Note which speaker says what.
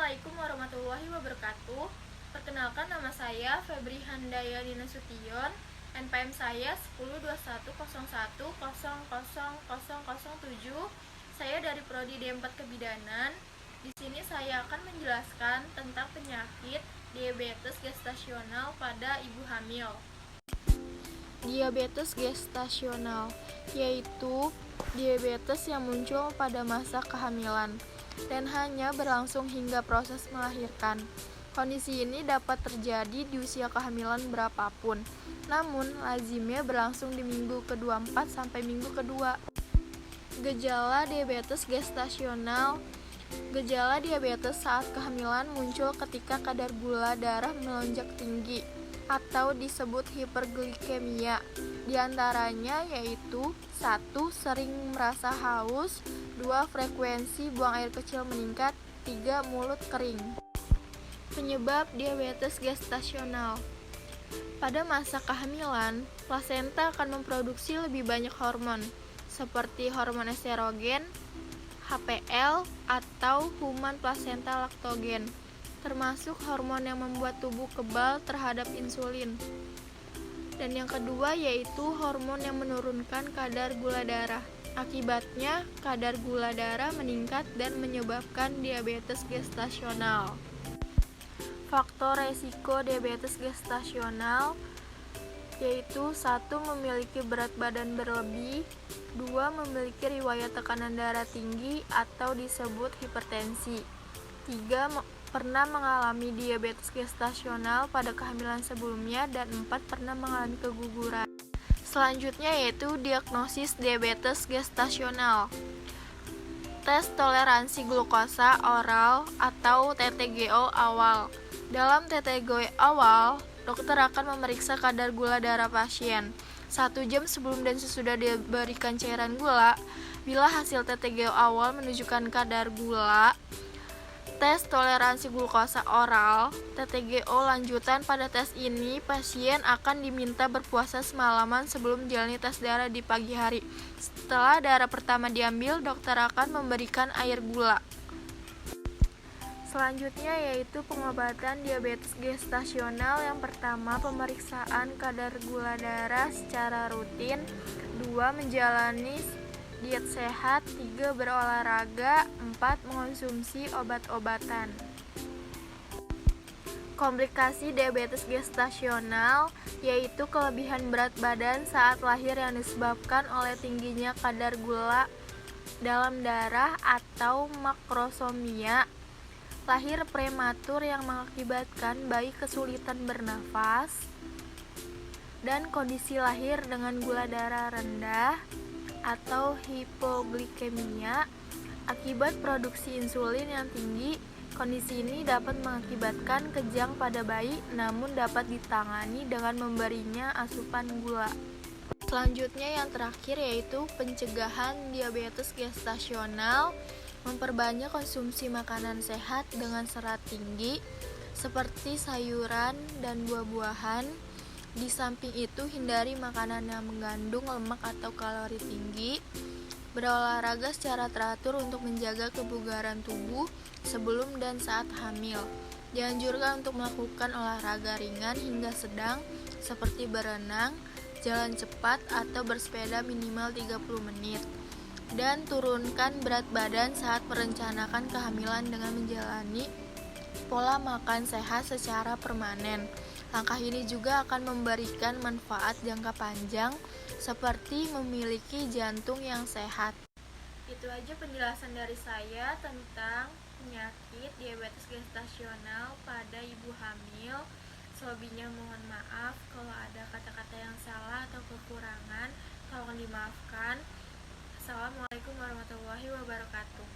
Speaker 1: Assalamualaikum warahmatullahi wabarakatuh. Perkenalkan, nama saya Febri Handayani Nasution. NPM saya 102101000007. Saya dari Prodi D4 Kebidanan. Di sini saya akan menjelaskan tentang penyakit diabetes gestasional pada ibu hamil. Diabetes gestasional yaitu diabetes yang muncul pada masa kehamilan dan hanya berlangsung hingga proses melahirkan. Kondisi ini dapat terjadi di usia kehamilan berapapun, namun lazimnya berlangsung di minggu ke-24 sampai minggu kedua. Gejala diabetes gestasional. Gejala diabetes saat kehamilan muncul ketika kadar gula darah melonjak tinggi atau disebut hiperglikemia. Di antaranya yaitu 1. Sering merasa haus, 2. Frekuensi buang air kecil meningkat, 3. Mulut kering. Penyebab diabetes gestasional. Pada masa kehamilan, plasenta akan memproduksi lebih banyak hormon, seperti hormon estrogen, HPL, atau human placenta laktogen, termasuk hormon yang membuat tubuh kebal terhadap insulin. Dan yang kedua yaitu hormon yang menurunkan kadar gula darah. Akibatnya, kadar gula darah meningkat dan menyebabkan diabetes gestasional. Faktor resiko diabetes gestasional yaitu 1. Memiliki berat badan berlebih, 2. Memiliki riwayat tekanan darah tinggi atau disebut hipertensi, 3. Pernah mengalami diabetes gestasional pada kehamilan sebelumnya, dan 4. Pernah mengalami keguguran. Selanjutnya yaitu diagnosis diabetes gestasional. Tes toleransi glukosa oral atau TTGO awal. Dalam TTGO awal, dokter akan memeriksa kadar gula darah pasien 1 jam sebelum dan sesudah diberikan cairan gula. Bila hasil TTGO awal menunjukkan kadar gula, tes toleransi glukosa oral, TTGO lanjutan. Pada tes ini, pasien akan diminta berpuasa semalaman sebelum menjalani tes darah di pagi hari. Setelah darah pertama diambil, dokter akan memberikan air gula. Selanjutnya yaitu pengobatan diabetes gestasional. Yang pertama, pemeriksaan kadar gula darah secara rutin, 2. Menjalani diet sehat, 3. Berolahraga, 4. Mengonsumsi obat-obatan. Komplikasi diabetes gestasional yaitu kelebihan berat badan saat lahir yang disebabkan oleh tingginya kadar gula dalam darah atau makrosomia, lahir prematur yang mengakibatkan bayi kesulitan bernafas, dan kondisi lahir dengan gula darah rendah atau hipoglikemia akibat produksi insulin yang tinggi. Kondisi ini dapat mengakibatkan kejang pada bayi, namun dapat ditangani dengan memberinya asupan gula. Selanjutnya yang terakhir yaitu pencegahan diabetes gestasional. Memperbanyak konsumsi makanan sehat dengan serat tinggi seperti sayuran dan buah-buahan. Di samping itu, hindari makanan yang mengandung lemak atau kalori tinggi. Berolahraga secara teratur untuk menjaga kebugaran tubuh sebelum dan saat hamil. Dianjurkan untuk melakukan olahraga ringan hingga sedang seperti berenang, jalan cepat, atau bersepeda minimal 30 menit. Dan turunkan berat badan saat merencanakan kehamilan dengan menjalani pola makan sehat secara permanen. Langkah ini juga akan memberikan manfaat jangka panjang seperti memiliki jantung yang sehat. Itu aja penjelasan dari saya tentang penyakit diabetes gestasional pada ibu hamil. Selebihnya mohon maaf kalau ada kata-kata yang salah atau kekurangan, tolong dimaafkan. Assalamualaikum warahmatullahi wabarakatuh.